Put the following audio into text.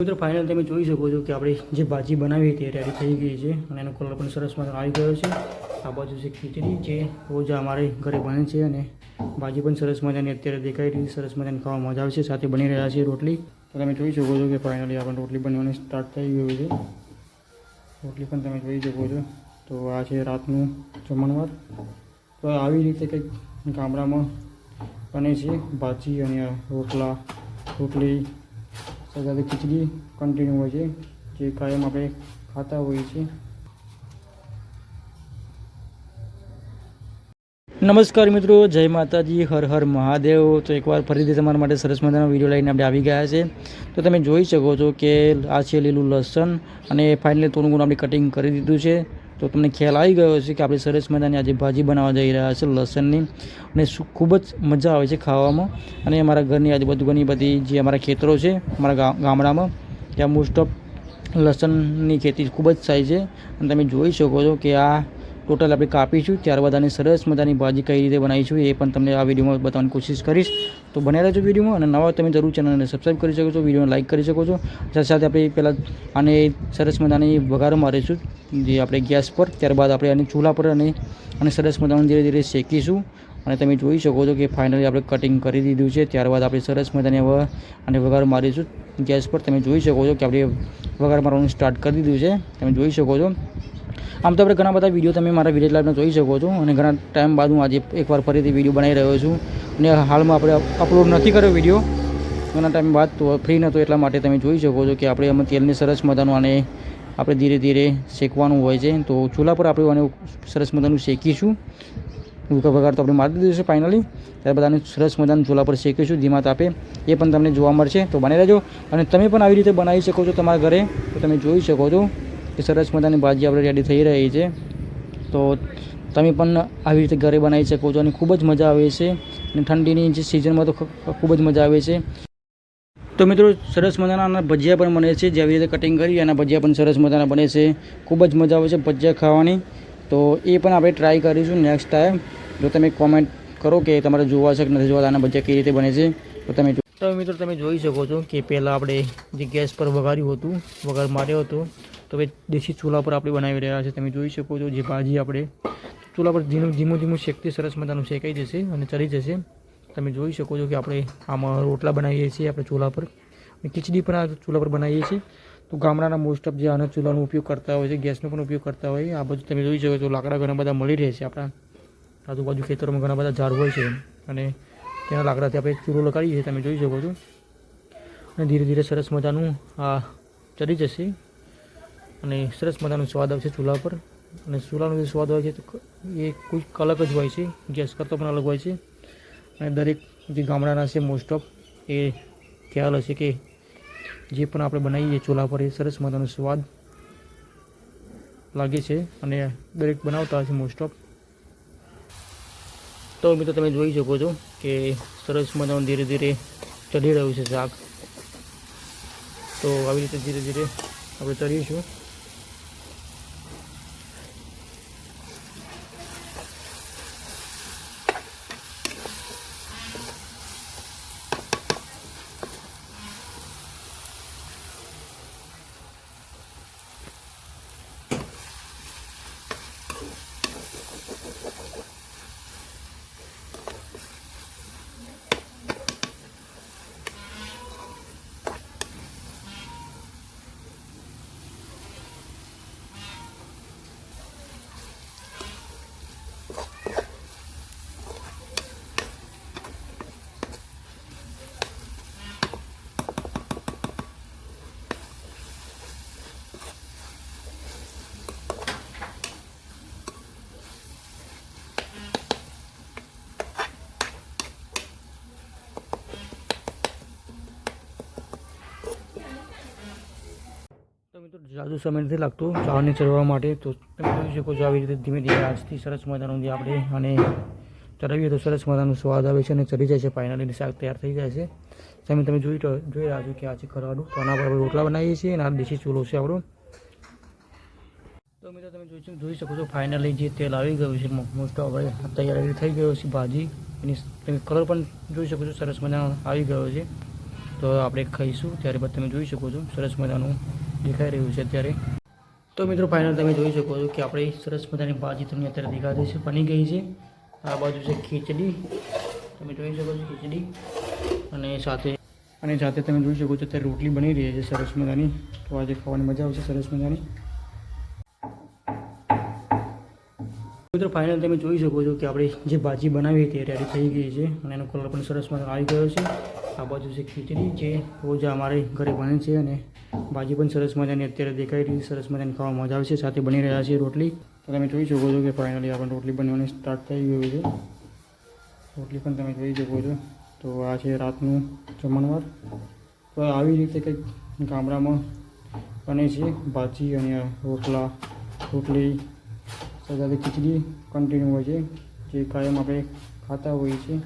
મિત્રો ફાઇનલ તમે જોઈ શકો છો કે આપણે જે ભાજી બનાવી હતી રેડી થઈ ગઈ છે અને એનો કલર પણ સરસ મજાનો આવી ગયો છે। આ બાજુ છે ખીચડી જે રોજ અમારે ઘરે બને છે અને ભાજી પણ સરસ મજાની અત્યારે દેખાઈ રહી છે, સરસ મજાની ખાવા મજા આવે છે। સાથે બની રહ્યા છે રોટલી, તો તમે જોઈ શકો છો કે ફાઇનલી આપણે રોટલી બનવાની સ્ટાર્ટ થઈ ગયું છે। રોટલી પણ તમે જોઈ શકો છો। તો આ છે રાતનું જમણવાર। તો આવી રીતે કંઈક ગામડામાં બને છે ભાજી અને રોટલા, રોટલી સાથે ખીચડી કન્ટિન્યુ હોય છે, જે કાયમ આપણે ખાતા હોઈએ છીએ। નમસ્કાર મિત્રો, જય માતાજી, હર હર મહાદેવ। તો એકવાર ફરીથી તમારા માટે સરસ મજાનો વિડીયો લઈને આપણે આવી ગયા છે। તો તમે જોઈ શકો છો કે આ છે લીલું લસણ અને ફાઇનલી થોડું ઘણું આપણે કટિંગ કરી દીધું છે। તો તમને ખ્યાલ આવી ગયો છે કે આપણે સરસ મજાની આજે ભાજી બનાવવા જઈ રહ્યા છે લસણની, અને ખૂબ જ મજા આવે છે ખાવામાં। અને અમારા ઘરની આજુબાજુ ઘણી બધી જે અમારા ખેતરો છે અમારા ગામડામાં, ત્યાં મોસ્ટ ઓફ લસણની ખેતી ખૂબ જ થાય છે। અને તમે જોઈ શકો છો કે આ ટોટલ આપણે કાપીશું, ત્યારબાદ આની સરસ મજાની ભાજી કઈ રીતે બનાવીશું એ પણ તમને આ વિડીયોમાં બતાવવાની કોશિશ કરીશ। તો બને રહેજો વિડીયોમાં, અને નવા તમે જરૂર ચેનલને સબસ્ક્રાઈબ કરી શકો છો, વિડીયોને લાઇક કરી શકો છો। સાથે સાથે આપણે પહેલાં આને સરસ મજાની વઘાર મારીશું જે આપણે ગેસ પર, ત્યારબાદ આપણે આને ચૂલા પર અને સરસ મજાનું ધીરે ધીરે શેકીશું। અને તમે જોઈ શકો છો કે ફાઇનલી આપણે કટિંગ કરી દીધું છે, ત્યારબાદ આપણે સરસ મજાની હવે આને વઘાર મારીશું ગેસ પર। તમે જોઈ શકો છો કે આપણે વઘાર મારવાનું સ્ટાર્ટ કરી દીધું છે, તમે જોઈ શકો છો। આમ તો આપણે ઘણા બધા વિડીયો તમે મારા વિલેજ લાઈફમાં જોઈ શકો છો, અને ઘણા ટાઈમ બાદ હું આજે એકવાર ફરીથી વિડીયો બનાવી રહ્યો છું। અને હાલમાં આપણે અપલોડ નથી કર્યો વિડીયો ઘણા ટાઈમ બાદ, તો ફ્રી નહોતો એટલા માટે। તમે જોઈ શકો છો કે આપણે આમાં તેલને સરસ મજાનું આને આપણે ધીરે ધીરે શેકવાનું હોય છે। તો ચૂલા પર આપણે આને સરસ મજાનું શેકીશું। વઘાર તો આપણે મારી દીધું છે ફાઇનલી, ત્યારબાદ આને સરસ મજાનું ચૂલા પર શેકીશું ધીમા તાપે, એ પણ તમને જોવા મળશે। તો બને રહેજો, અને તમે પણ આવી રીતે બનાવી શકો છો તમારા ઘરે। તો તમે જોઈ શકો છો કે સરસ મજાની ભાજી આપણે રેડી થઈ રહી છે। તો તમે પણ આવી રીતે ઘરે બનાવી શકો છો, અને ખૂબ જ મજા આવે છે। અને ઠંડીની જે સિઝનમાં તો ખૂબ જ મજા આવે છે। તો મિત્રો સરસ મજાના ભજીયા પણ બને છે, જેવી રીતે કટિંગ કરી એના ભજીયા પણ સરસ મજાના બને છે, ખૂબ જ મજા આવે છે ભજીયા ખાવાની। તો એ પણ આપણે ટ્રાય કરીશું નેક્સ્ટ ટાઈમ। જો તમે કોમેન્ટ કરો કે તમારે જોવા છે કે નથી જોવા આના ભજીયા કઈ રીતે બને છે, તો તમે તો મિત્રો તમે જોઈ શકો છો કે પહેલાં આપણે જે ગેસ પર વઘાર્યું હતું, વઘાર માર્યો હતો, તો હવે દેશી ચૂલા પર આપણે બનાવી રહ્યા છીએ। તમે જોઈ શકો છો જે ભાજી આપણે ચૂલા પર ધીમું શેકતી સરસ મજાનું શેકાઈ જશે અને ચડી જશે। તમે જોઈ શકો છો કે આપણે આમાં રોટલા બનાવીએ છીએ આપણે ચૂલા પર, ખીચડી પણ આ ચૂલા પર બનાવીએ છીએ। તો ગામડાના મોસ્ટ ઓફ જે આના ચૂલાનો ઉપયોગ કરતા હોય છે, ગેસનો પણ ઉપયોગ કરતા હોય। આ બધું તમે જોઈ શકો છો, લાકડા ઘણા બધા મળી રહે છે આપણા આજુબાજુ ખેતરોમાં, ઘણા બધા ઝાડ હોય છે, અને તેના લાકડાથી આપણે ચૂલો લગાડીએ છીએ, તમે જોઈ શકો છો। અને ધીરે ધીરે સરસ મજાનું આ ચડી જશે, અને સરસ મજાનો સ્વાદ આવશે ચૂલા પર। અને ચૂલાનો જે સ્વાદ હોય છે એ કોઈક અલગ જ હોય છે, ગેસ કરતાં પણ અલગ હોય છે। અને દરેક જે ગામડાના છે મોસ્ટ ઓફ એ ખ્યાલ હશે કે જે પણ આપણે બનાવીએ ચૂલા પર એ સરસ મજાનો સ્વાદ લાગે છે, અને દરેક બનાવતા હશે મોસ્ટ ઓફ। તો મિત્રો તમે જોઈ શકો છો કે સરસ મજાનું ધીરે ધીરે ચડી રહ્યું છે શાક। તો આવી રીતે ધીરે ધીરે આપણે ચડીશું। તો મિત્રો જાજુ સમય નથી લાગતો ચાવલને ચડવા માટે। તો તમે જોઈ શકો છો આવી રીતે ધીમે ધીમે આજથી સરસ મજાનું જે આપણે અને ચડાવીએ તો સરસ મજાનો સ્વાદ આવે છે અને ચડી જાય છે। ફાઇનલી શાક તૈયાર થઈ જાય છે। સામે તમે જોઈ રહ્યા છો કે આ છે ખરવાનું, તો આના પર આપણે રોટલા બનાવીએ છીએ, અને આ દેશી ચૂલો છે આપણો। તો મિત્રો તમે જોઈ શકો છો ફાઇનલી જે તેલ આવી ગયું છે મોસ્ટ ઓફ તૈયાર થઈ ગયો છે ભાજી, એની તમે કલર પણ જોઈ શકો છો સરસ મજાનો આવી ગયો છે। તો આપણે ખાઈશું ત્યારબાદ તમે જોઈ શકો છો સરસ મજાનું દેખાઈ રહ્યું છે અત્યારે. તો મિત્રો ફાઇનલ તમે જોઈ શકો છો કે આપણે સરસ મજાની ભાજી તમને અત્યારે દેખાતી છે, બની ગઈ છે. આ બાજુ છે ખીચડી, તમે જોઈ શકો છો ખીચડી, અને સાથે તમે જોઈ શકો છો અત્યારે રોટલી બની રહી છે સરસ મજાની. તો આજે ખાવાની મજા આવશે સરસ મજાની. મિત્રો ફાઇનલ તમે જોઈ શકો છો કે આપણે જે ભાજી બનાવી હતી રેડી થઈ ગઈ છે અને એનો કલર પણ સરસ મજાનો આવી ગયો છે. આ બાજુ છે ખીચડી જે રોજ અમારે ઘરે બને છે, અને ભાજી પણ સરસ મજાની અત્યારે દેખાઈ રહી છે, સરસ મજાની ખાવા મજા આવશે. સાથે બની રહ્યા છે રોટલી. તો તમે જોઈ શકો છો કે ફાઇનલી આપણે રોટલી બનવાની સ્ટાર્ટ થઈ ગયું છે. રોટલી પણ તમે જોઈ શકો છો. તો આ છે રાતનું જમણવાર. તો આવી રીતે કંઈક ગામડામાં બને છે ભાજી અને રોટલી સાથે ખીચડી કન્ટિન્યુ હોય છે, જે કાયમ આપણે ખાતા હોઈએ છીએ.